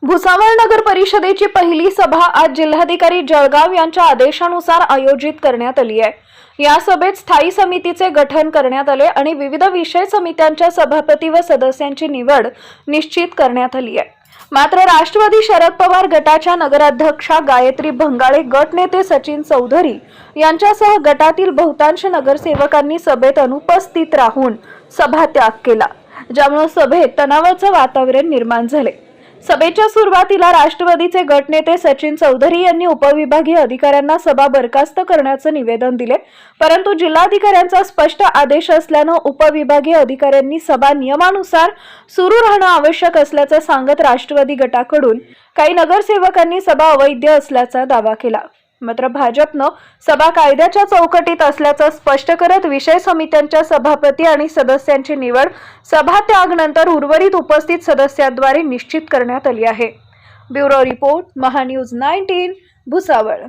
भुसावळ नगर परिषदेची पहिली सभा आज जिल्हाधिकारी जळगाव यांच्या आदेशानुसार आयोजित करण्यात आली आहे। या सभेत स्थायी समितीचे गठन करण्यात आले आणि विविध विषय समित्यांच्या सभापती व सदस्यांची निवड निश्चित करण्यात आली आहे। मात्र राष्ट्रवादी शरद पवार गटाच्या नगराध्यक्षा गायत्री भंगाळे, गट नेते सचिन चौधरी यांच्यासह गटातील बहुतांश नगरसेवकांनी सभेत अनुपस्थित राहून सभात्याग केला, ज्यामुळे सभेत तणावाचे वातावरण निर्माण झाले। सभेच्या सुरुवातीला राष्ट्रवादीचे गटनेते सचिन चौधरी यांनी उपविभागीय अधिकाऱ्यांना सभा बरखास्त करण्याचे निवेदन दिले, परंतु जिल्हाधिकाऱ्यांचा स्पष्ट आदेश असल्याने उपविभागीय अधिकाऱ्यांनी सभा नियमानुसार सुरू राहणे आवश्यक असल्याचे सांगत राष्ट्रवादी गटाकडून काही नगरसेवकांनी सभा अवैध असल्याचा दावा केला। मात्र भाजपने सभा कायद्याच्या चौकटीत असल्याचे स्पष्ट करत विषय समित्यांच्या सभापती आणि सदस्यांची निवड सभात्यागानंतर उर्वरित उपस्थित सदस्यांद्वारे निश्चित करण्यात आली आहे। Bureau report, Mahanews 19, Bhusawal.